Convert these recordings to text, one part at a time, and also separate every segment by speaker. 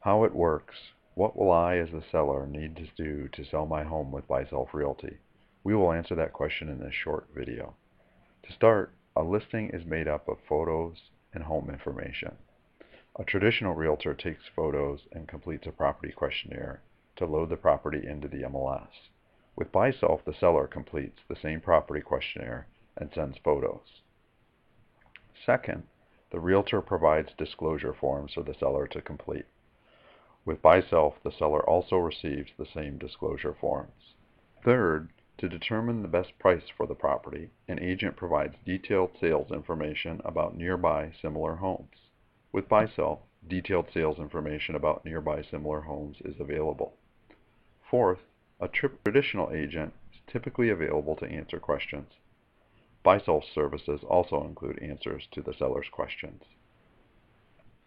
Speaker 1: How it works. What will I, as the seller, need to do to sell my home with BuySelf Realty? We will answer that question in this short video. To start, a listing is made up of photos and home information. A traditional realtor takes photos and completes a property questionnaire to load the property into the MLS. With BuySelf, the seller completes the same property questionnaire and sends photos. Second, the realtor provides disclosure forms for the seller to complete. With BuySelf, the seller also receives the same disclosure forms. Third, to determine the best price for the property, an agent provides detailed sales information about nearby similar homes. With BuySelf, detailed sales information about nearby similar homes is available. Fourth, a traditional agent is typically available to answer questions. BuySelf services also include answers to the seller's questions.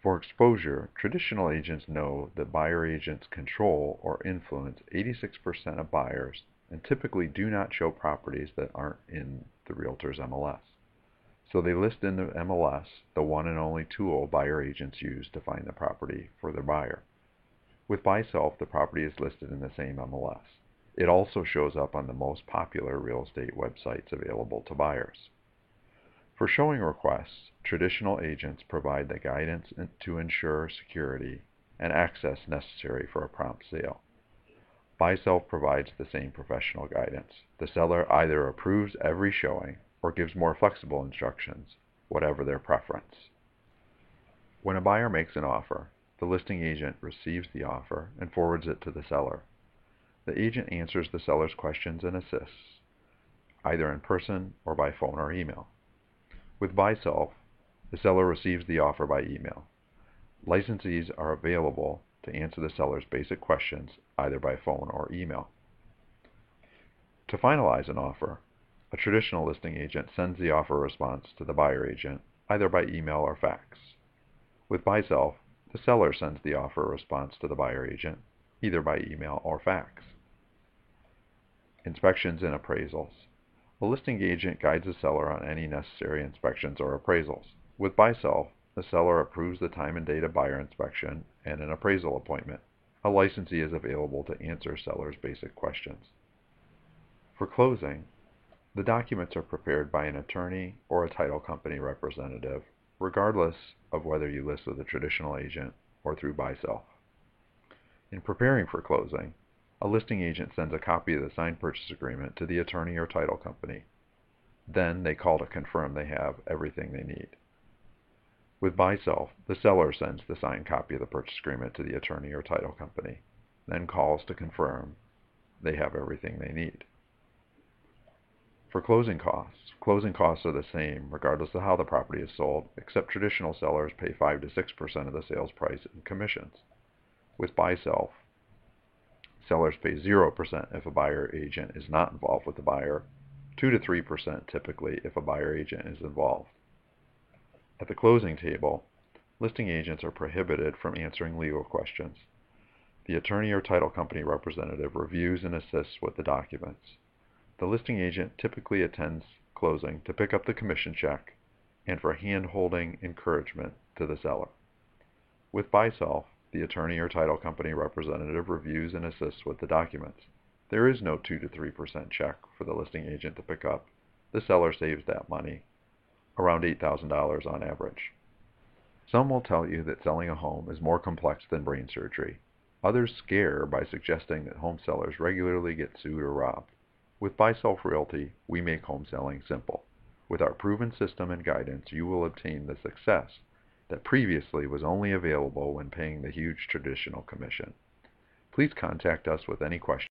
Speaker 1: For exposure, traditional agents know that buyer agents control or influence 86% of buyers and typically do not show properties that aren't in the realtor's MLS. So they list in the MLS the one and only tool buyer agents use to find the property for their buyer. With BuySelf, the property is listed in the same MLS. It also shows up on the most popular real estate websites available to buyers. For showing requests, traditional agents provide the guidance to ensure security and access necessary for a prompt sale. BuySelf provides the same professional guidance. The seller either approves every showing or gives more flexible instructions, whatever their preference. When a buyer makes an offer, the listing agent receives the offer and forwards it to the seller. The agent answers the seller's questions and assists, either in person or by phone or email. With BuySelf, the seller receives the offer by email. Licensees are available to answer the seller's basic questions either by phone or email. To finalize an offer, a traditional listing agent sends the offer response to the buyer agent either by email or fax. With BuySelf, the seller sends the offer response to the buyer agent either by email or fax. Inspections and appraisals. A listing agent guides the seller on any necessary inspections or appraisals. With BuySelf, the seller approves the time and date of buyer inspection and an appraisal appointment. A licensee is available to answer seller's basic questions. For closing, the documents are prepared by an attorney or a title company representative, regardless of whether you list with a traditional agent or through BuySelf. In preparing for closing, a listing agent sends a copy of the signed purchase agreement to the attorney or title company. Then they call to confirm they have everything they need. With BuySelf, the seller sends the signed copy of the purchase agreement to the attorney or title company, then calls to confirm they have everything they need. For closing costs are the same regardless of how the property is sold, except traditional sellers pay 5 to 6% of the sales price in commissions. With BuySelf, sellers pay 0% if a buyer agent is not involved with the buyer, 2 to 3% typically if a buyer agent is involved. At the closing table, listing agents are prohibited from answering legal questions. The attorney or title company representative reviews and assists with the documents. The listing agent typically attends closing to pick up the commission check and for hand-holding encouragement to the seller. With BuySelf, the attorney or title company representative reviews and assists with the documents. There is no 2 to 3% check for the listing agent to pick up. The seller saves that money, around $8,000 on average. Some will tell you that selling a home is more complex than brain surgery. Others scare by suggesting that home sellers regularly get sued or robbed. With BuySelf Realty, we make home selling simple. With our proven system and guidance, you will obtain the success that previously was only available when paying the huge traditional commission. Please contact us with any questions.